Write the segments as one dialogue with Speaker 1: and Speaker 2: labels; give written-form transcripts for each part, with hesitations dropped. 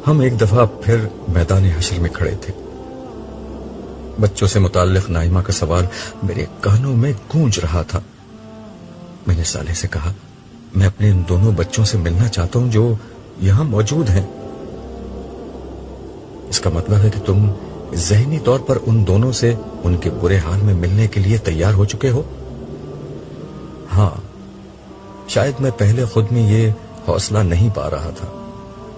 Speaker 1: ہم ایک دفعہ پھر میدان حشر میں کھڑے تھے. بچوں سے متعلق نائمہ کا سوال میرے کانوں میں گونج رہا تھا. میں نے صالح سے کہا، میں اپنے ان دونوں بچوں سے ملنا چاہتا ہوں جو یہاں موجود ہیں. اس کا مطلب ہے کہ تم ذہنی طور پر ان دونوں سے ان کے برے حال میں ملنے کے لیے تیار ہو چکے ہو؟ ہاں، شاید میں پہلے خود میں یہ حوصلہ نہیں پا رہا تھا.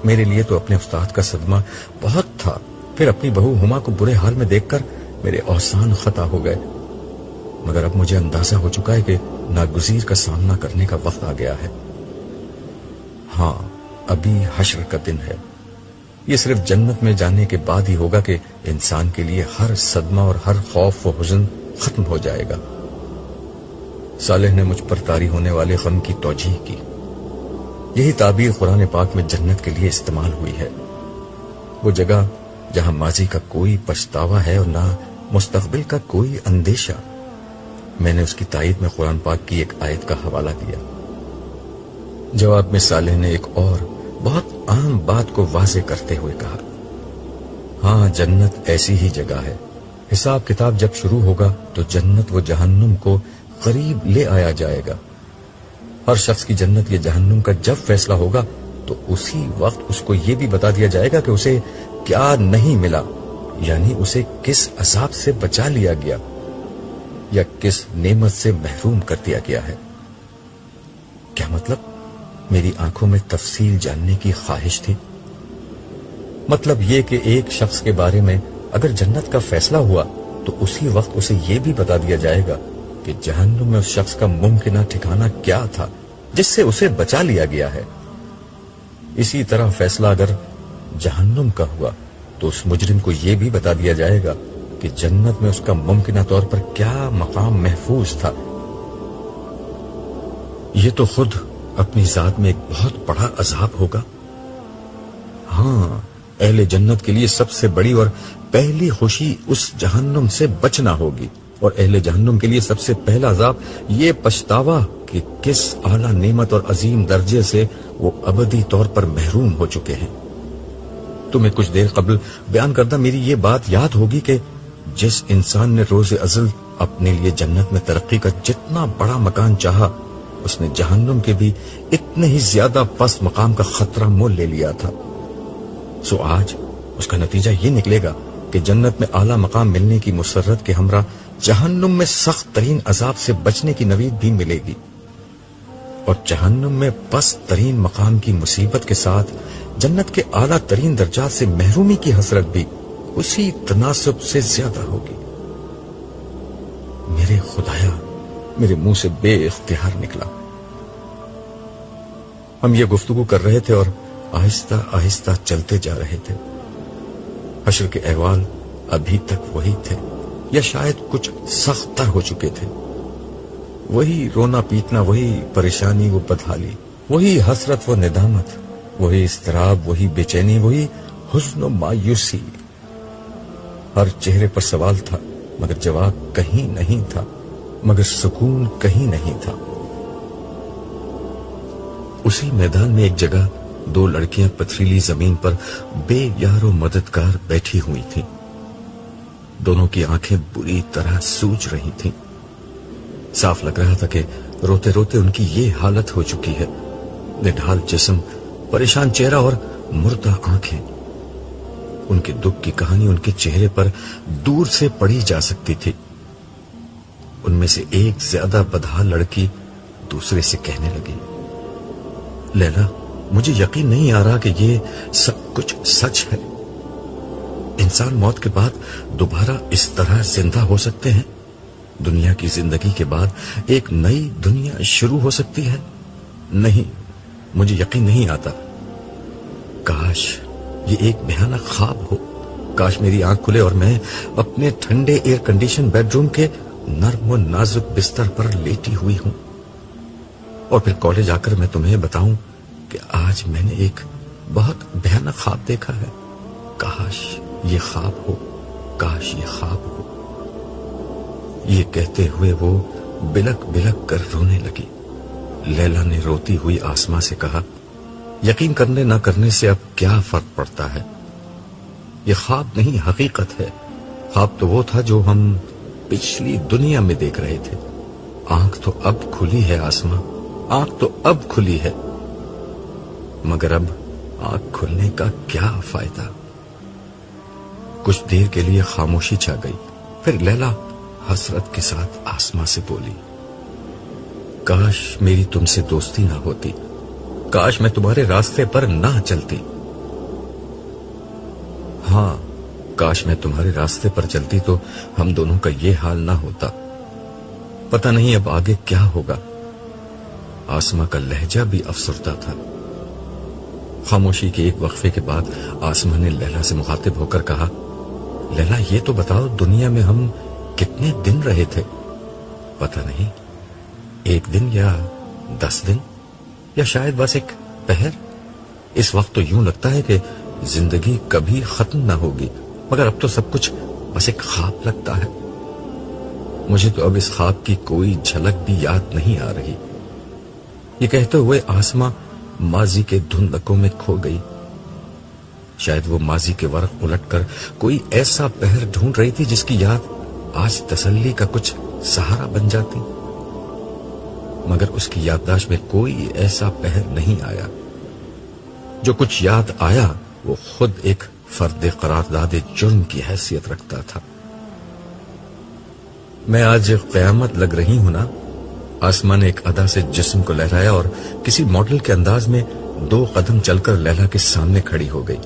Speaker 1: میرے لیے تو اپنے استاد کا صدمہ بہت تھا، پھر اپنی بہو ہما کو برے حال میں دیکھ کر میرے اوسان خطا ہو گئے. مگر اب مجھے اندازہ ہو چکا ہے کہ ناگزیر کا سامنا کرنے کا وقت آ گیا ہے. ہاں، ابھی حشر کا دن ہے. یہ صرف جنت میں جانے کے بعد ہی ہوگا کہ انسان کے لیے ہر صدمہ اور ہر خوف و حزن ختم ہو جائے گا. صالح نے مجھ پر طاری ہونے والے غم کی توجیح کی. یہی تعبیر قرآن پاک میں جنت کے لیے استعمال ہوئی ہے، وہ جگہ جہاں ماضی کا کوئی پچھتاوا ہے اور نہ مستقبل کا کوئی اندیشہ. میں نے اس کی تائید میں قرآن پاک کی ایک آیت کا حوالہ دیا. جواب میں صالح نے ایک اور بہت عام بات کو واضح کرتے ہوئے کہا، ہاں، جنت ایسی ہی جگہ ہے. حساب کتاب جب شروع ہوگا تو جنت و جہنم کو قریب لے آیا جائے گا. ہر شخص کی جنت یا جہنم کا جب فیصلہ ہوگا تو اسی وقت اس کو یہ بھی بتا دیا جائے گا کہ اسے کیا نہیں ملا، یعنی اسے کس عذاب سے بچا لیا گیا یا کس نعمت سے محروم کر دیا گیا ہے. کیا مطلب؟ میری آنکھوں میں تفصیل جاننے کی خواہش تھی. مطلب یہ کہ ایک شخص کے بارے میں اگر جنت کا فیصلہ ہوا تو اسی وقت اسے یہ بھی بتا دیا جائے گا کہ جہنم میں اس شخص کا ممکنہ ٹھکانہ کیا تھا جس سے اسے بچا لیا گیا ہے. اسی طرح فیصلہ اگر جہنم کا ہوا تو اس مجرم کو یہ بھی بتا دیا جائے گا کہ جنت میں اس کا ممکنہ طور پر کیا مقام محفوظ تھا. یہ تو خود اپنی ذات میں ایک بہت بڑا عذاب ہوگا. ہاں، اہل جنت کے لیے سب سے بڑی اور پہلی خوشی اس جہنم سے بچنا ہوگی، اور اہل جہنم کے لیے سب سے پہلا عذاب یہ پچھتاوا کہ کس اعلیٰ نعمت اور عظیم درجے سے وہ ابدی طور پر محروم ہو چکے ہیں. تمہیں کچھ دیر قبل بیان کردہ میری یہ بات یاد ہوگی کہ جس انسان نے روز ازل اپنے لیے جنت میں ترقی کا جتنا بڑا مکان چاہا، اس نے جہنم کے بھی اتنے ہی زیادہ پست مقام کا خطرہ مول لے لیا تھا. سو آج اس کا نتیجہ یہ نکلے گا کہ جنت میں اعلیٰ مقام ملنے کی مسرت کے ہمراہ جہنم میں سخت ترین عذاب سے بچنے کی نوید بھی ملے گی، اور جہنم میں پست ترین مقام کی مصیبت کے ساتھ جنت کے اعلیٰ ترین درجات سے محرومی کی حسرت بھی اسی تناسب سے زیادہ ہوگی. میرے خدایا، میرے منہ سے بے اختیار نکلا. ہم یہ گفتگو کر رہے تھے اور آہستہ آہستہ چلتے جا رہے تھے. حشر کے احوال ابھی تک وہی تھے یا شاید کچھ سخت تر ہو چکے تھے. وہی رونا پیٹنا، وہی پریشانی و بدحالی، وہی حسرت و ندامت، وہی اضطراب، وہی بے چینی، وہی حزن و مایوسی. ہر چہرے پر سوال تھا مگر جواب کہیں نہیں تھا، مگر سکون کہیں نہیں تھا. اسی میدان میں ایک جگہ دو لڑکیاں پتھریلی زمین پر بے یار و مددگار بیٹھی ہوئی تھیں. دونوں کی آنکھیں بری طرح سوج رہی تھیں. صاف لگ رہا تھا کہ روتے روتے ان کی یہ حالت ہو چکی ہے. نڈھال جسم، پریشان چہرہ اور مردہ آنکھیں. ان کے دکھ کی کہانی ان کے چہرے پر دور سے پڑھی جا سکتی تھی. ان میں سے ایک زیادہ بدحال لڑکی دوسرے سے کہنے لگی، لیلا، مجھے یقین نہیں آ رہا کہ یہ سب کچھ سچ ہے. انسان موت کے بعد دوبارہ اس طرح زندہ ہو سکتے ہیں؟ دنیا کی زندگی کے بعد ایک نئی دنیا شروع ہو سکتی ہے؟ نہیں، مجھے یقین نہیں آتا. کاش یہ ایک بھیانک خواب ہو. کاش میری آنکھ کھلے اور میں اپنے ٹھنڈے ایئر کنڈیشن بیڈ روم کے نرم و نازک بستر پر لیٹی ہوئی ہوں، اور پھر کالج آ کر میں تمہیں بتاؤں کہ آج میں نے ایک بہت بھیانک خواب دیکھا ہے. کاش یہ خواب ہو، کاش یہ خواب ہو. یہ کہتے ہوئے وہ بلک بلک کر رونے لگی. لیلا نے روتی ہوئی آسماں سے کہا، یقین کرنے نہ کرنے سے اب کیا فرق پڑتا ہے؟ یہ خواب نہیں حقیقت ہے. خواب تو وہ تھا جو ہم پچھلی دنیا میں دیکھ رہے تھے. آنکھ تو اب کھلی ہے آسماں، آنکھ تو اب کھلی ہے، مگر اب آنکھ کھلنے کا کیا فائدہ؟ کچھ دیر کے لیے خاموشی چھا گئی. پھر لیلا حسرت کے ساتھ آسماں سے بولی، کاش میری تم سے دوستی نہ ہوتی، کاش میں تمہارے راستے پر نہ چلتی. ہاں، کاش میں تمہارے راستے پر چلتی تو ہم دونوں کا یہ حال نہ ہوتا. پتہ نہیں اب آگے کیا ہوگا. آسماں کا لہجہ بھی افسردہ تھا. خاموشی کے ایک وقفے کے بعد آسماں نے لیلا سے مخاطب ہو کر کہا، لیلا یہ تو بتاؤ دنیا میں ہم کتنے دن رہے تھے؟ پتہ نہیں، 1 دن یا 10 دن یا شاید بس ایک پہر. اس وقت تو یوں لگتا ہے کہ زندگی کبھی ختم نہ ہوگی، مگر اب تو سب کچھ بس ایک خواب لگتا ہے. مجھے تو اب اس خواب کی کوئی جھلک بھی یاد نہیں آ رہی. یہ کہتے ہوئے آسماں ماضی کے دھندلکوں میں کھو گئی. شاید وہ ماضی کے ورق الٹ کر کوئی ایسا پہر ڈھونڈ رہی تھی جس کی یاد آج تسلی کا کچھ سہارا بن جاتی، مگر اس کی یادداشت میں کوئی ایسا پہر نہیں آیا. جو کچھ یاد آیا وہ خود ایک فرد قرارداد جرم کی حیثیت رکھتا تھا. میں آج قیامت لگ رہی ہوں نا. آسماں نے ایک ادا سے جسم کو لہرایا اور کسی ماڈل کے انداز میں 2 قدم چل کر لیلا کے سامنے کھڑی ہو گئی.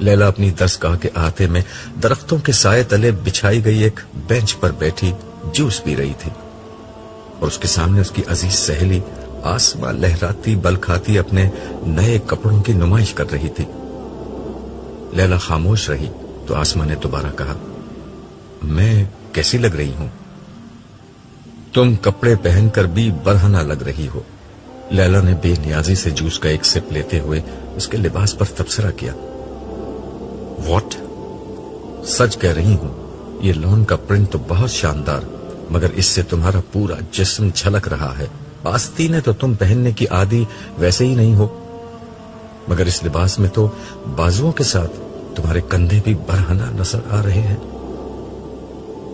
Speaker 1: لیلا اپنی درسگاہ کے احاطے میں درختوں کے سائے تلے بچھائی گئی ایک بینچ پر بیٹھی جوس پی رہی تھی، اور اس کے سامنے اس کی عزیز سہیلی آسماں لہراتی بل کھاتی اپنے نئے کپڑوں کی نمائش کر رہی تھی. لیلا خاموش رہی تو آسماں نے دوبارہ کہا، میں کیسی لگ رہی ہوں؟ تم کپڑے پہن کر بھی برہنہ لگ رہی ہو. لیلا نے بے نیازی سے جوس کا ایک سپ لیتے ہوئے اس کے لباس پر تبصرہ کیا. واٹ؟ سچ کہہ رہی ہوں، یہ لون کا پرنٹ تو بہت شاندار، مگر اس سے تمہارا پورا جسم جھلک رہا ہے. آستینیں تو تم پہننے کی عادی ویسے ہی نہیں ہو، مگر اس لباس میں تو بازوؤں کے ساتھ تمہارے کندھے بھی برہنہ نظر آ رہے ہیں.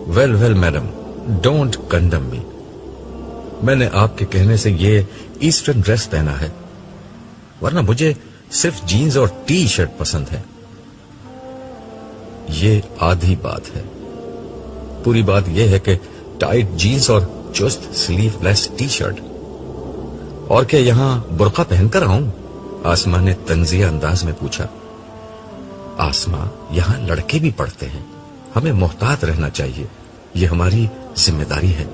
Speaker 1: ویل میڈم، ڈونٹ کنڈم می. میں نے آپ کے کہنے سے یہ ایسٹرن ڈریس پہنا ہے، ورنہ مجھے صرف جینز اور ٹی شرٹ پسند ہے. یہ آدھی بات ہے. پوری بات یہ ہے کہ ٹائٹ جینز اور چست سلیو لیس ٹی شرٹ. اور کیا یہاں برقع پہن کر آؤں؟ آسماں نے طنزیہ انداز میں پوچھا. آسماں، یہاں لڑکے بھی پڑھتے ہیں، ہمیں محتاط رہنا چاہیے، یہ ہماری ذمہ داری ہے.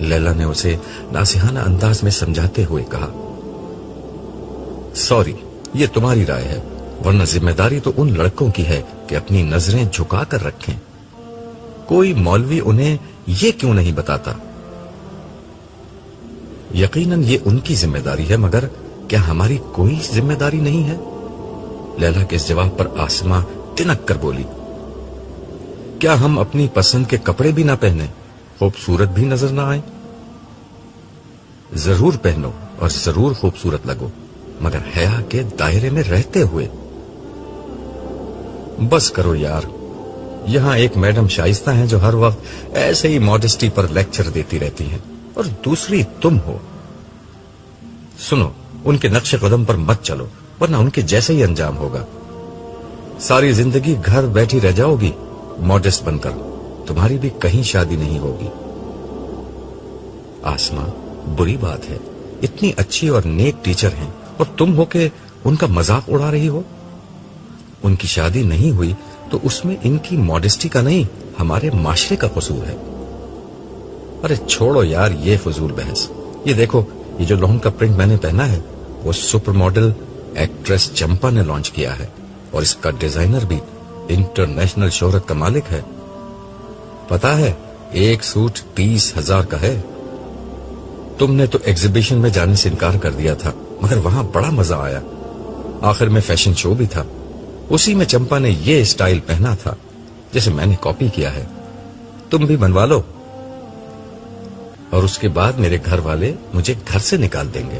Speaker 1: لیلا نے اسے ناصحانہ انداز میں سمجھاتے ہوئے کہا، سوری، یہ تمہاری رائے ہے، ورنہ ذمہ داری تو ان لڑکوں کی ہے کہ اپنی نظریں جھکا کر رکھیں. کوئی مولوی انہیں یہ کیوں نہیں بتاتا؟ یقیناً یہ ان کی ذمہ داری ہے، مگر کیا ہماری کوئی ذمہ داری نہیں ہے؟ لیلا کے اس جواب پر آسماں تنک کر بولی، کیا ہم اپنی پسند کے کپڑے بھی نہ پہنے، خوبصورت بھی نظر نہ آئیں؟ ضرور پہنو اور ضرور خوبصورت لگو، مگر حیا کے دائرے میں رہتے ہوئے. بس کرو یار، یہاں ایک میڈم شائستہ ہیں جو ہر وقت ایسے ہی ماڈسٹی پر لیکچر دیتی رہتی ہیں، اور دوسری تم ہو. سنو، ان کے نقش قدم پر مت چلو، ورنہ ان کے جیسے ہی انجام ہوگا. ساری زندگی گھر بیٹھی رہ جاؤ گی ماڈسٹ بن کر، تمہاری بھی کہیں شادی نہیں ہوگی. آسماں، بری بات ہے، اتنی اچھی اور نیک ٹیچر ہیں اور تم ہو کہ ان کا مذاق اڑا رہی ہو. ان کی شادی نہیں ہوئی تو اس میں ان کی ماڈسٹی کا نہیں، ہمارے معاشرے کا قصور ہے. ارے چھوڑو یار یہ فضول بحث. یہ دیکھو، یہ جو لون کا پرنٹ میں نے پہنا ہے وہ سپر ماڈل ایکٹریس چمپا نے لانچ کیا ہے، اور اس کا ڈیزائنر بھی انٹرنیشنل شہرت کا مالک ہے. پتا ہے، ایک سوٹ 30,000 کا ہے. تم نے تو ایگزیبیشن میں جانے سے انکار کر دیا تھا، مگر وہاں بڑا مزہ آیا. آخر میں فیشن شو بھی تھا، اسی میں چمپا نے یہ اسٹائل پہنا تھا جیسے میں نے کاپی کیا ہے. تم بھی بنوا لو، اور اس کے بعد میرے گھر والے مجھے گھر سے نکال دیں گے.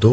Speaker 1: 2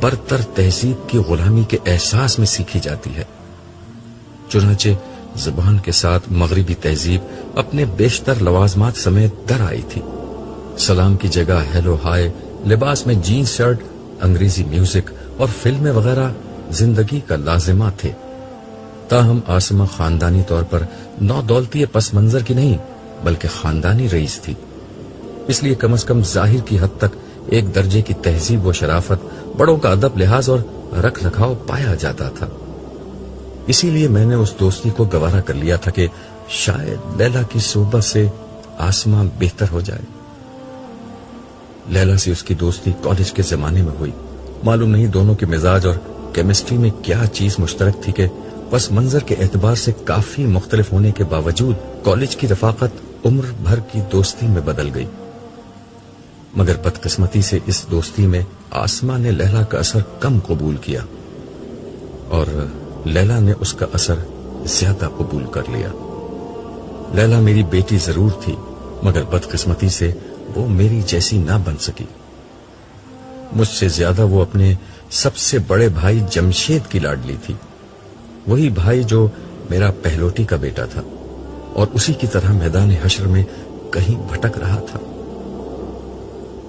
Speaker 1: برتر تہذیب کی غلامی کے احساس میں سیکھی جاتی ہے۔ چنانچہ زبان کے ساتھ مغربی تہذیب اپنے بیشتر لوازمات سمیت در آئی تھی۔ سلام کی جگہ ہیلو ہائے، لباس میں جینز شرٹ، انگریزی میوزک اور فلمیں وغیرہ زندگی کا لازمہ تھے۔ تاہم آسمہ خاندانی طور پر نو دولتی پس منظر کی نہیں بلکہ خاندانی رئیس تھی، اس لیے کم از کم ظاہر کی حد تک ایک درجے کی تہذیب و شرافت، بڑوں کا ادب لحاظ اور رکھ رکھاؤ پایا جاتا تھا۔ اسی لیے میں نے اس دوستی کو گوارا کر لیا تھا کہ شاید لیلا کی صحبت سے آسمہ بہتر ہو جائے۔ لیلا سے اس کی دوستی کالج کے زمانے میں ہوئی۔ معلوم نہیں دونوں کے مزاج اور کیمسٹری میں کیا چیز مشترک تھی کہ پس منظر کے اعتبار سے کافی مختلف ہونے کے باوجود کالج کی رفاقت عمر بھر کی دوستی میں بدل گئی۔ مگر بدقسمتی سے اس دوستی میں آسمہ نے لیلا کا اثر کم قبول کیا اور لیلا نے اس کا اثر زیادہ قبول کر لیا۔ لیلا میری بیٹی ضرور تھی مگر بدقسمتی سے وہ میری جیسی نہ بن سکی۔ مجھ سے زیادہ وہ اپنے سب سے بڑے بھائی جمشید کی لاڈلی تھی، وہی بھائی جو میرا پہلوٹی کا بیٹا تھا اور اسی کی طرح میدان حشر میں کہیں بھٹک رہا تھا۔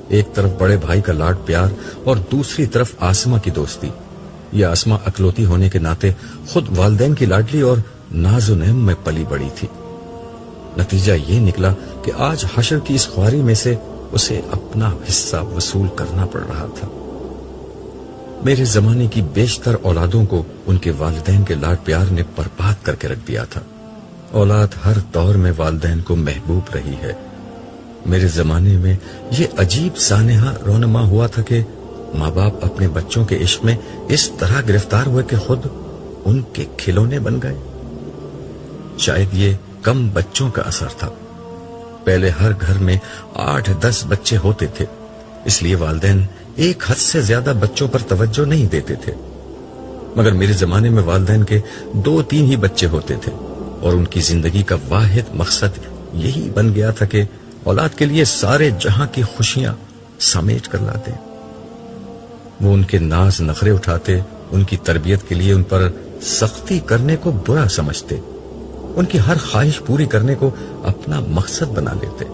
Speaker 1: ایک طرف بڑے بھائی کا لاڈ پیار اور دوسری طرف آسمہ کی دوستی۔ یہ آسمہ اکلوتی ہونے کے ناطے خود والدین کی لاڈلی اور ناز و نعم میں پلی بڑی تھی۔ نتیجہ یہ نکلا کہ آج حشر کی اس خواری میں سے اسے اپنا حصہ وصول کرنا پڑ رہا تھا۔ میرے زمانے کی بیشتر اولادوں کو ان کے والدین کے لاڈ پیار نے برباد کر کے رکھ دیا تھا۔ اولاد ہر دور میں والدین کو محبوب رہی ہے۔ میرے زمانے میں یہ عجیب سانحہ رونما ہوا تھا کہ ماں باپ اپنے بچوں کے عشق میں اس طرح گرفتار ہوئے کہ خود ان کے کھلونے بن گئے۔ شاید یہ کم بچوں کا اثر تھا۔ پہلے ہر گھر میں 8-10 بچے ہوتے تھے، اس لیے والدین ایک حد سے زیادہ بچوں پر توجہ نہیں دیتے تھے۔ مگر میرے زمانے میں والدین کے 2-3 ہی بچے ہوتے تھے اور ان کی زندگی کا واحد مقصد یہی بن گیا تھا کہ اولاد کے لیے سارے جہاں کی خوشیاں سمیٹ کر لاتے۔ وہ ان کے ناز نخرے اٹھاتے، ان کی تربیت کے لیے ان پر سختی کرنے کو برا سمجھتے، ان کی ہر خواہش پوری کرنے کو اپنا مقصد بنا لیتے،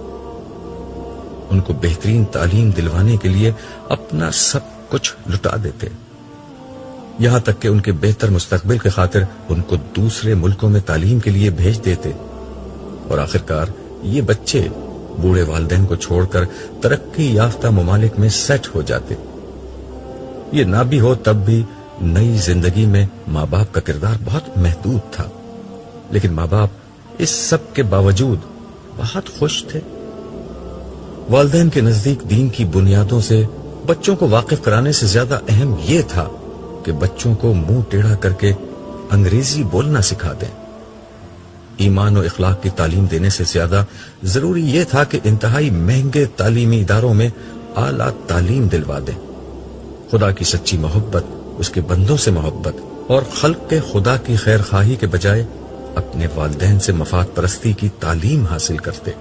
Speaker 1: ان کو بہترین تعلیم دلوانے کے لیے اپنا سب کچھ لٹا دیتے، یہاں تک کہ ان کے بہتر مستقبل کی خاطر ان کو دوسرے ملکوں میں تعلیم کے لیے بھیج دیتے، اور آخرکار یہ بچے بوڑھے والدین کو چھوڑ کر ترقی یافتہ ممالک میں سیٹ ہو جاتے۔ یہ نہ بھی ہو تب بھی نئی زندگی میں ماں باپ کا کردار بہت محدود تھا، لیکن ماں باپ اس سب کے باوجود بہت خوش تھے۔ والدین کے نزدیک دین کی بنیادوں سے بچوں کو واقف کرانے سے زیادہ اہم یہ تھا کہ بچوں کو منہ ٹیڑھا کر کے انگریزی بولنا سکھا دیں۔ ایمان و اخلاق کی تعلیم دینے سے زیادہ ضروری یہ تھا کہ انتہائی مہنگے تعلیمی اداروں میں اعلیٰ تعلیم دلوا دیں۔ خدا کی سچی محبت، اس کے بندوں سے محبت اور خلق کے خدا کی خیر خواہی کے بجائے اپنے والدین سے مفاد پرستی کی تعلیم حاصل کرتے۔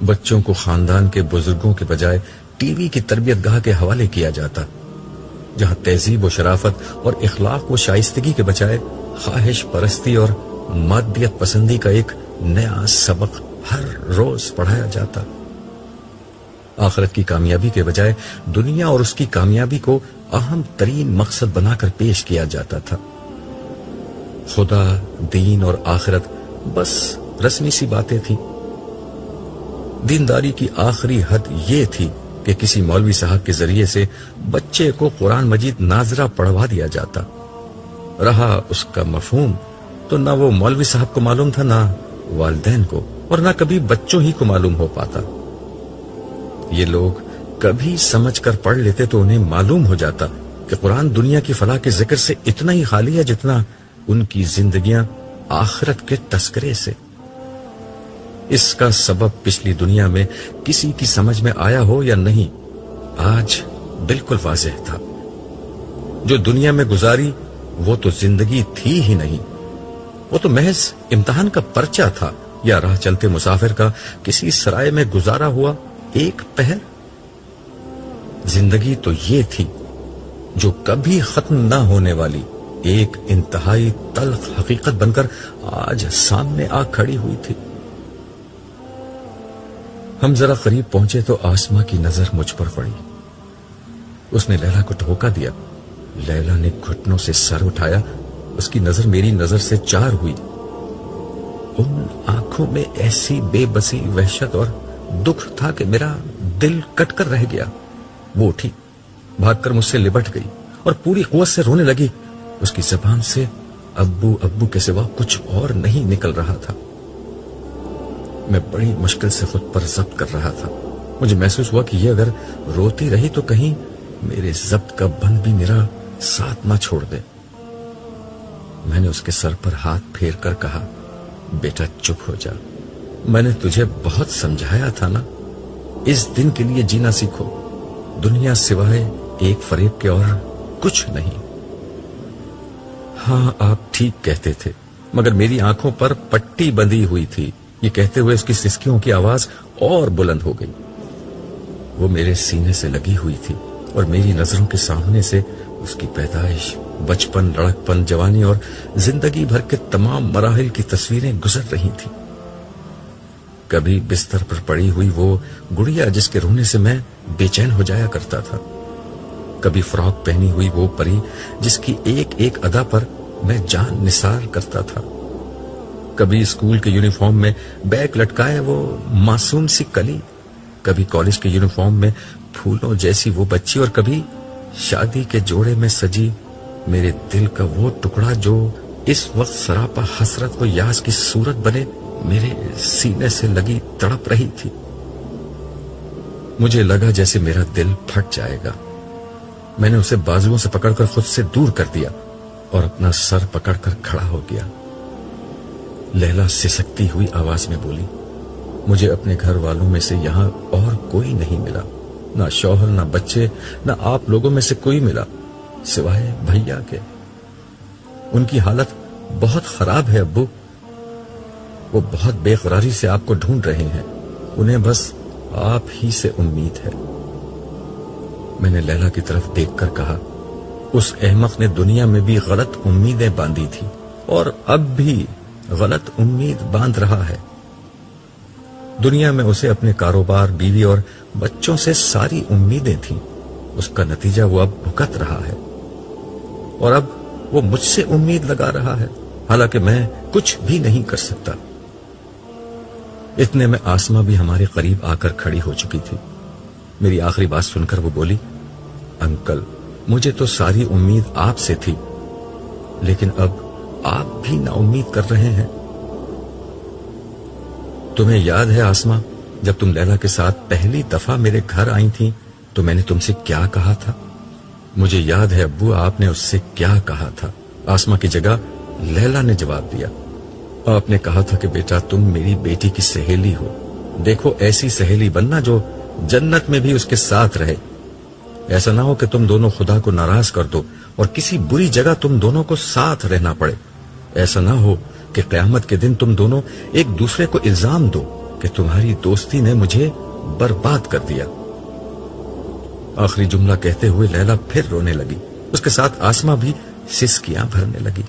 Speaker 1: بچوں کو خاندان کے بزرگوں کے بجائے ٹی وی کی تربیت گاہ کے حوالے کیا جاتا، جہاں تہذیب و شرافت اور اخلاق و شائستگی کے بجائے خواہش پرستی اور مادیت پسندی کا ایک نیا سبق ہر روز پڑھایا جاتا۔ آخرت کی کامیابی کے بجائے دنیا اور اس کی کامیابی کو اہم ترین مقصد بنا کر پیش کیا جاتا تھا۔ خدا، دین اور آخرت بس رسمی سی باتیں تھیں۔ دینداری کی آخری حد یہ تھی کہ کسی مولوی صاحب کے ذریعے سے بچے کو قرآن مجید ناظرہ پڑھوا دیا جاتا۔ رہا اس کا مفہوم تو نہ وہ مولوی صاحب کو معلوم تھا، نہ والدین کو، اور نہ کبھی بچوں ہی کو معلوم ہو پاتا۔ یہ لوگ کبھی سمجھ کر پڑھ لیتے تو انہیں معلوم ہو جاتا کہ قرآن دنیا کی فلاح کے ذکر سے اتنا ہی خالی ہے جتنا ان کی زندگیاں آخرت کے تذکرے سے۔ اس کا سبب پچھلی دنیا میں کسی کی سمجھ میں آیا ہو یا نہیں، آج بالکل واضح تھا۔ جو دنیا میں گزاری وہ تو زندگی تھی ہی نہیں، وہ تو محض امتحان کا پرچہ تھا یا راہ چلتے مسافر کا کسی سرائے میں گزارا ہوا ایک پہر۔ زندگی تو یہ تھی جو کبھی ختم نہ ہونے والی ایک انتہائی تلخ حقیقت بن کر آج سامنے آ کھڑی ہوئی تھی۔ ہم ذرا قریب پہنچے تو آسماں کی نظر مجھ پر پڑی۔ اس نے لیلا کو ٹھوکا دیا۔ لیلا نے گھٹنوں سے سر اٹھایا، اس کی نظر میری نظر سے چار ہوئی۔ ان آنکھوں میں ایسی بے بسی، وحشت اور دکھ تھا کہ میرا دل کٹ کر رہ گیا۔ وہ اٹھی، بھاگ کر مجھ سے لپٹ گئی اور پوری قوت سے رونے لگی۔ اس کی زبان سے ابو ابو کے سوا کچھ اور نہیں نکل رہا تھا۔ میں بڑی مشکل سے خود پر ضبط کر رہا تھا۔ مجھے محسوس ہوا کہ یہ اگر روتی رہی تو کہیں میرے ضبط کا بند بھی میرا ساتھ نہ چھوڑ دے۔ میں نے اس کے سر پر ہاتھ پھیر کر کہا، بیٹا چپ ہو جا، میں نے تجھے بہت سمجھایا تھا نا، اس دن کے لیے جینا سیکھو، دنیا سوائے ایک فریب کے اور کچھ نہیں۔ ہاں آپ ٹھیک کہتے تھے، مگر میری آنکھوں پر پٹی بندھی ہوئی تھی۔ یہ کہتے ہوئے اس کی سسکیوں کی آواز اور بلند ہو گئی۔ وہ میرے سینے سے لگی ہوئی تھی اور میری نظروں کے سامنے سے اس کی پیدائش، بچپن، لڑکپن، جوانی اور زندگی بھر کے تمام مراحل کی تصویریں گزر رہی تھیں۔ کبھی بستر پر پڑی ہوئی وہ گڑیا جس کے رونے سے میں بے چین ہو جایا کرتا تھا، کبھی فراک پہنی ہوئی وہ پری جس کی ایک ایک ادا پر میں جان نثار کرتا تھا، کبھی اسکول کے یونیفارم میں بیگ لٹکائے وہ معصوم سی کلی، کبھی کالج کے یونیفارم میں پھولوں جیسی وہ بچی، اور کبھی شادی کے جوڑے میں سجی میرے دل کا وہ ٹکڑا جو اس وقت سراپا حسرت و یاس کی صورت بنے میرے سینے سے لگی تڑپ رہی تھی۔ مجھے لگا جیسے میرا دل پھٹ جائے گا۔ میں نے اسے بازوؤں سے پکڑ کر خود سے دور کر دیا اور اپنا سر پکڑ کر کھڑا ہو گیا۔ لیلا سسکتی ہوئی آواز میں بولی، مجھے اپنے گھر والوں میں سے یہاں اور کوئی نہیں ملا، نہ شوہر، نہ بچے، نہ آپ لوگوں میں سے کوئی ملا سوائے بھیا کے۔ ان کی حالت بہت خراب ہے ابو، وہ بہت بے قراری سے آپ کو ڈھونڈ رہے ہیں، انہیں بس آپ ہی سے امید ہے۔ میں نے لیلا کی طرف دیکھ کر کہا، اس احمق نے دنیا میں بھی غلط امیدیں باندھی تھی اور اب بھی غلط امید باندھ رہا ہے۔ دنیا میں اسے اپنے کاروبار، بیوی اور بچوں سے ساری امیدیں تھیں، اس کا نتیجہ وہ اب بھگت رہا ہے، اور اب وہ مجھ سے امید لگا رہا ہے، حالانکہ میں کچھ بھی نہیں کر سکتا۔ اتنے میں آسماں بھی ہمارے قریب آ کر کھڑی ہو چکی تھی۔ میری آخری بات سن کر وہ بولی، انکل مجھے تو ساری امید آپ سے تھی، لیکن اب آپ بھی نا امید کر رہے ہیں۔ تمہیں یاد ہے آسماں، جب تم لیلا کے ساتھ پہلی دفعہ میرے گھر آئی تھی تو میں نے تم سے کیا کہا تھا؟ مجھے یاد ہے ابو، آپ نے اس سے کیا کہا تھا؟ آسماں کی جگہ لیلا نے جواب دیا۔ آپ نے کہا تھا کہ بیٹا تم میری بیٹی کی سہیلی ہو، دیکھو ایسی سہیلی بننا جو جنت میں بھی اس کے ساتھ رہے، ایسا نہ ہو کہ تم دونوں خدا کو ناراض کر دو اور کسی بری جگہ تم دونوں کو ساتھ رہنا پڑے، ایسا نہ ہو کہ قیامت کے دن تم دونوں ایک دوسرے کو الزام دو کہ تمہاری دوستی نے مجھے برباد کر دیا۔ آخری جملہ کہتے ہوئے لیلا پھر رونے لگی، اس کے ساتھ آسماں بھی سسکیاں بھرنے لگی۔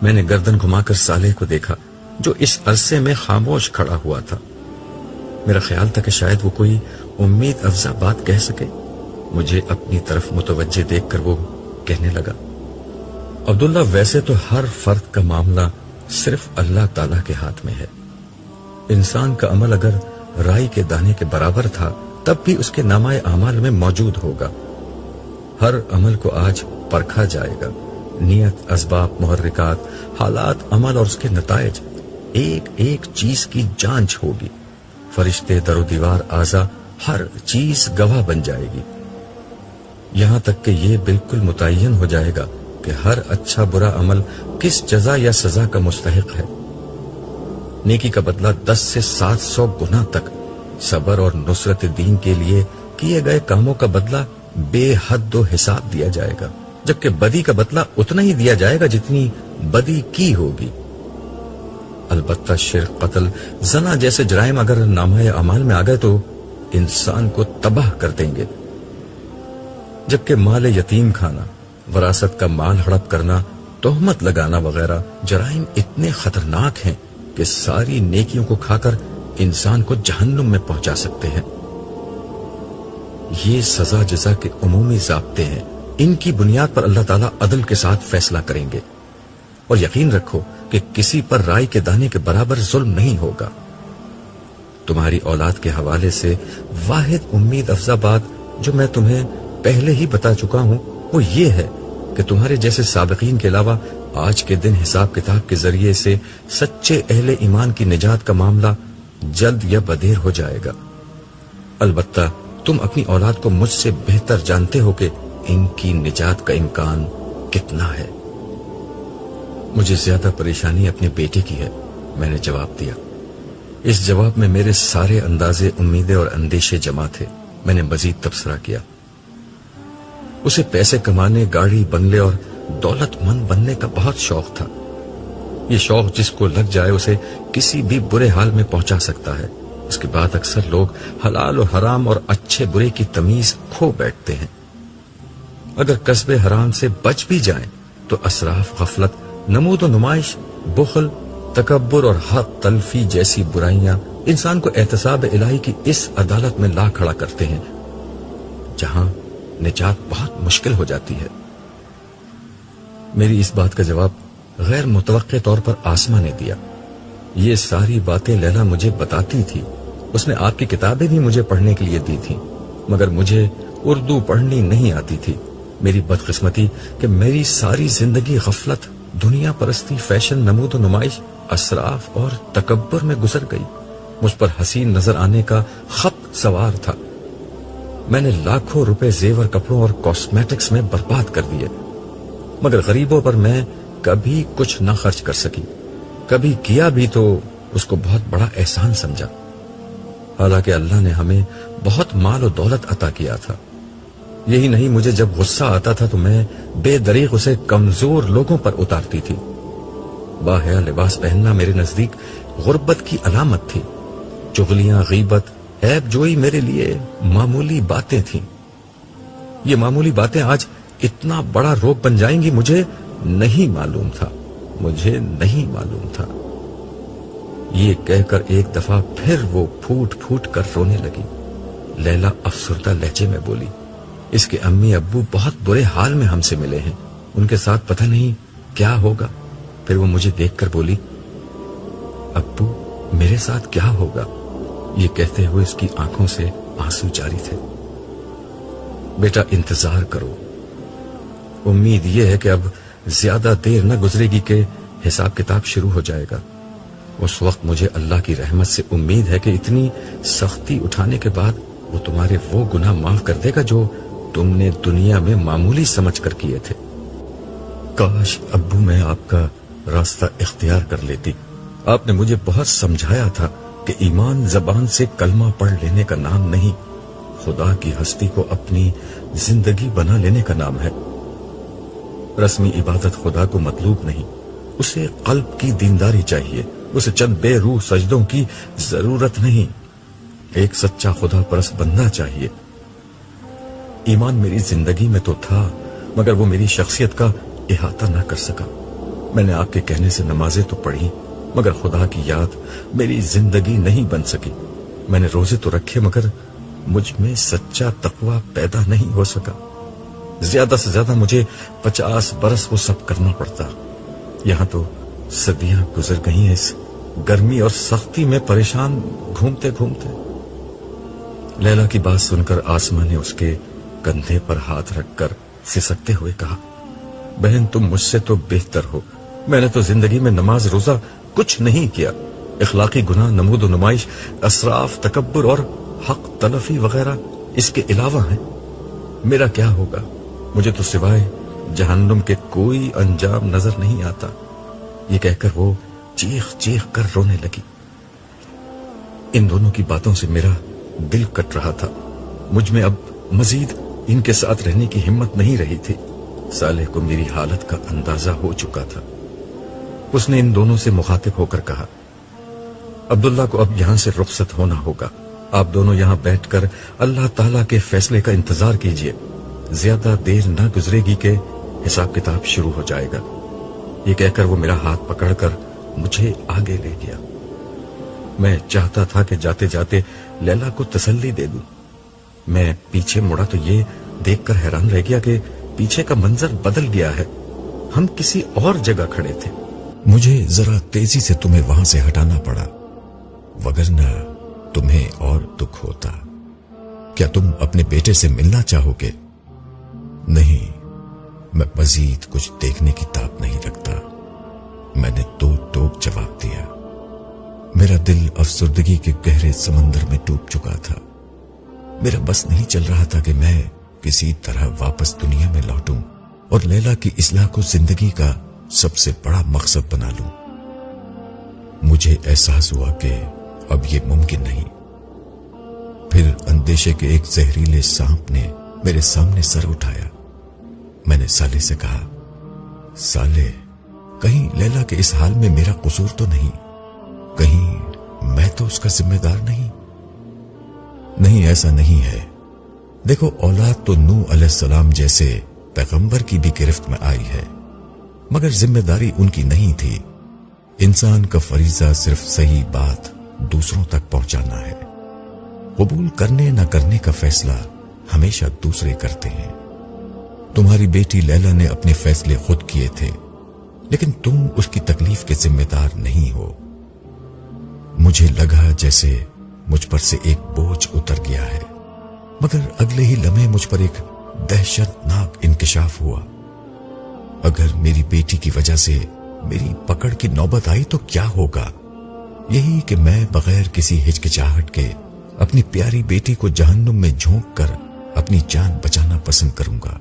Speaker 1: میں نے گردن گھما کر صالح کو دیکھا جو اس عرصے میں خاموش کھڑا ہوا تھا۔ میرا خیال تھا کہ شاید وہ کوئی امید افزا بات کہہ سکے۔ مجھے اپنی طرف متوجہ دیکھ کر وہ کہنے لگا، عبداللہ ویسے تو ہر فرد کا معاملہ صرف اللہ تعالیٰ کے ہاتھ میں ہے۔ انسان کا عمل اگر رائی کے دانے کے برابر تھا تب بھی اس کے نامہ اعمال میں موجود ہوگا۔ ہر عمل کو آج پرکھا جائے گا، نیت، اسباب، محرکات، حالات، عمل اور اس کے نتائج، ایک ایک چیز کی جانچ ہوگی۔ فرشتے، در و دیوار، اعضاء، ہر چیز گواہ بن جائے گی، یہاں تک کہ یہ بالکل متعین ہو جائے گا کہ ہر اچھا برا عمل کس جزا یا سزا کا مستحق ہے۔ نیکی کا بدلہ 10 سے 700 گنا تک، صبر اور نصرت دین کے لیے کیے گئے کاموں کا بدلہ بے حد و حساب دیا جائے گا، جبکہ بدی کا بدلہ اتنا ہی دیا جائے گا جتنی بدی کی ہوگی۔ البتہ شرک، قتل، زنا جیسے جرائم اگر نامہ اعمال میں آ گئے تو انسان کو تباہ کر دیں گے۔ جبکہ مال یتیم کھانا، وراثت کا مال ہڑپ کرنا، تہمت لگانا وغیرہ جرائم اتنے خطرناک ہیں کہ ساری نیکیوں کو کھا کر انسان کو جہنم میں پہنچا سکتے ہیں۔ یہ سزا جزا کے عمومی ضابطے ہیں، ان کی بنیاد پر اللہ تعالیٰ عدل کے ساتھ فیصلہ کریں گے، اور یقین رکھو کہ کسی پر رائی کے دانے کے برابر ظلم نہیں ہوگا۔ تمہاری اولاد کے حوالے سے واحد امید افزا بات جو میں تمہیں پہلے ہی بتا چکا ہوں وہ یہ ہے کہ تمہارے جیسے سابقین کے علاوہ آج کے دن حساب کتاب کے ذریعے سے سچے اہل ایمان کی نجات کا معاملہ جلد یا بدیر ہو جائے گا۔ البتہ تم اپنی اولاد کو مجھ سے بہتر جانتے ہو کہ ان کی نجات کا امکان کتنا ہے۔ مجھے زیادہ پریشانی اپنے بیٹے کی ہے، میں نے جواب دیا۔ اس جواب میں میرے سارے اندازے امیدیں اور اندیشے جمع تھے۔ میں نے مزید تبصرہ کیا، اسے پیسے کمانے، گاڑی، بنگلے اور دولت مند بننے کا بہت شوق تھا۔ یہ شوق جس کو لگ جائے اسے کسی بھی برے حال میں پہنچا سکتا ہے۔ اس کے بعد اکثر لوگ حلال اور حرام اور اچھے برے کی تمیز کھو بیٹھتے ہیں۔ اگر کسب حرام سے بچ بھی جائیں تو اسراف، غفلت، نمود و نمائش، بخل، تکبر اور حق تلفی جیسی برائیاں انسان کو احتساب الہی کی اس عدالت میں لا کھڑا کرتے ہیں جہاں نجات بہت مشکل ہو جاتی ہے۔ میری اس بات کا جواب غیر متوقع طور پر آسما نے دیا۔ یہ ساری باتیں لیلا مجھے بتاتی تھی، اس نے آپ کی کتابیں بھی مجھے پڑھنے کے لیے دی تھیں، مگر مجھے اردو پڑھنی نہیں آتی تھی۔ میری بدقسمتی کہ میری ساری زندگی غفلت، دنیا پرستی، فیشن، نمود و نمائش، اسراف اور تکبر میں گزر گئی۔ مجھ پر حسین نظر آنے کا خط سوار تھا۔ میں نے لاکھوں روپے زیور، کپڑوں اور کاسمیٹکس میں برباد کر دیے، مگر غریبوں پر میں کبھی کچھ نہ خرچ کر سکی۔ کبھی کیا بھی تو اس کو بہت بڑا احسان سمجھا، حالانکہ اللہ نے ہمیں بہت مال و دولت عطا کیا تھا۔ یہی نہیں، مجھے جب غصہ آتا تھا تو میں بے دریغ اسے کمزور لوگوں پر اتارتی تھی۔ باحیا لباس پہننا میرے نزدیک غربت کی علامت تھی۔ چغلیاں، غیبت، عیب جوئی میرے لیے معمولی باتیں تھیں۔ یہ معمولی باتیں آج اتنا بڑا روگ بن جائیں گی، مجھے نہیں معلوم تھا۔ یہ کہہ کر ایک دفعہ پھر وہ پھوٹ پھوٹ کر رونے لگی۔ لیلا افسردہ لہجے میں بولی، اس کے امی ابو بہت برے حال میں ہم سے ملے ہیں، ان کے ساتھ پتہ نہیں کیا ہوگا۔ پھر وہ مجھے دیکھ کر بولی، ابو میرے ساتھ کیا ہوگا؟ یہ کہتے ہوئے اس کی آنکھوں سے آنسو جاری تھے۔ بیٹا انتظار کرو، امید یہ ہے کہ اب زیادہ دیر نہ گزرے گی کہ حساب کتاب شروع ہو جائے گا۔ اس وقت مجھے اللہ کی رحمت سے امید ہے کہ اتنی سختی اٹھانے کے بعد وہ تمہارے وہ گناہ معاف کر دے گا جو تم نے دنیا میں معمولی سمجھ کر کیے تھے۔ کاش ابو میں آپ کا راستہ اختیار کر لیتی۔ آپ نے مجھے بہت سمجھایا تھا کہ ایمان زبان سے کلمہ پڑھ لینے کا نام نہیں، خدا کی ہستی کو اپنی زندگی بنا لینے کا نام ہے۔ رسمی عبادت خدا کو مطلوب نہیں، اسے قلب کی دینداری چاہیے، اسے چند بے روح سجدوں کی ضرورت نہیں، ایک سچا خدا پرست بننا چاہیے۔ ایمان میری زندگی میں تو تھا، مگر وہ میری شخصیت کا احاطہ نہ کر سکا۔ میں نے آپ کے کہنے سے نمازیں تو پڑھی، مگر خدا کی یاد میری زندگی نہیں بن سکی۔ میں نے روزے تو رکھے، مگر مجھ میں سچا تقوی پیدا نہیں ہو سکا۔ زیادہ سے زیادہ مجھے 50 برس وہ سب کرنا پڑتا۔ یہاں تو صدیاں گزر گئی ہیں اس گرمی اور سختی میں پریشان گھومتے گھومتے۔ لیلا کی بات سن کر آسما نے اس کے کندھے پر ہاتھ رکھ کر سسکتے ہوئے کہا، بہن تم مجھ سے تو بہتر ہو، میں نے تو زندگی میں نماز روزہ کچھ نہیں کیا۔ اخلاقی گناہ، نمود و نمائش، اسراف، تکبر اور حق تلفی وغیرہ اس کے علاوہ ہیں۔ میرا کیا ہوگا؟ مجھے تو سوائے جہنم کے کوئی انجام نظر نہیں آتا۔ یہ کہہ کر وہ چیخ چیخ کر رونے لگی۔ ان دونوں کی باتوں سے میرا دل کٹ رہا تھا۔ مجھ میں اب مزید ان کے ساتھ رہنے کی ہمت نہیں رہی تھی۔ صالح کو میری حالت کا اندازہ ہو چکا تھا۔ اس نے ان دونوں سے مخاطب ہو کر کہا، عبداللہ کو اب یہاں سے رخصت ہونا ہوگا۔ آپ دونوں یہاں بیٹھ کر اللہ تعالیٰ کے فیصلے کا انتظار کیجیے۔ زیادہ دیر نہ گزرے گی کہ حساب کتاب شروع ہو جائے گا۔ یہ کہہ کر وہ میرا ہاتھ پکڑ کر مجھے آگے لے گیا۔ میں چاہتا تھا کہ جاتے جاتے لیلا کو تسلی دے دوں۔ میں پیچھے مڑا تو یہ دیکھ کر حیران رہ گیا کہ پیچھے کا منظر بدل گیا ہے۔ ہم کسی اور جگہ کھڑے تھے۔
Speaker 2: مجھے ذرا تیزی سے تمہیں وہاں سے ہٹانا پڑا، وگرنہ تمہیں اور دکھ ہوتا۔ کیا تم اپنے بیٹے سے ملنا چاہو گے؟ نہیں، میں مزید کچھ دیکھنے کی طاقت نہیں رکھتا، میں نے دو ٹوک جواب دیا۔ میرا دل افسردگی کے گہرے سمندر میں ڈوب چکا تھا۔ میرا بس نہیں چل رہا تھا کہ میں کسی طرح واپس دنیا میں لوٹوں اور لیلا کی اصلاح کو زندگی کا سب سے بڑا مقصد بنا لوں۔ مجھے احساس ہوا کہ اب یہ ممکن نہیں۔ پھر اندیشے کے ایک زہریلے سانپ نے میرے سامنے سر اٹھایا۔ میں نے سالے سے کہا، سالے، کہیں لیلا کے اس حال میں میرا قصور تو نہیں؟ کہیں میں تو اس کا ذمہ دار نہیں؟ نہیں، ایسا نہیں ہے۔ دیکھو، اولاد تو نوح علیہ السلام جیسے پیغمبر کی بھی گرفت میں آئی ہے، مگر ذمہ داری ان کی نہیں تھی۔ انسان کا فریضہ صرف صحیح بات دوسروں تک پہنچانا ہے۔ قبول کرنے نہ کرنے کا فیصلہ ہمیشہ دوسرے کرتے ہیں۔ تمہاری بیٹی لیلا نے اپنے فیصلے خود کیے تھے، لیکن تم اس کی تکلیف کے ذمہ دار نہیں ہو۔ مجھے لگا جیسے مجھ پر سے ایک بوجھ اتر گیا ہے، مگر اگلے ہی لمحے مجھ پر ایک دہشت ناک انکشاف ہوا۔ اگر میری بیٹی کی وجہ سے میری پکڑ کی نوبت آئی تو کیا ہوگا؟ یہی کہ میں بغیر کسی ہچکچاہٹ کے اپنی پیاری بیٹی کو جہنم میں جھونک کر اپنی جان بچانا پسند کروں گا،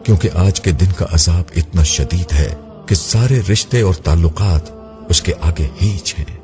Speaker 2: کیونکہ آج کے دن کا عذاب اتنا شدید ہے کہ سارے رشتے اور تعلقات اس کے آگے ہیچ ہیں۔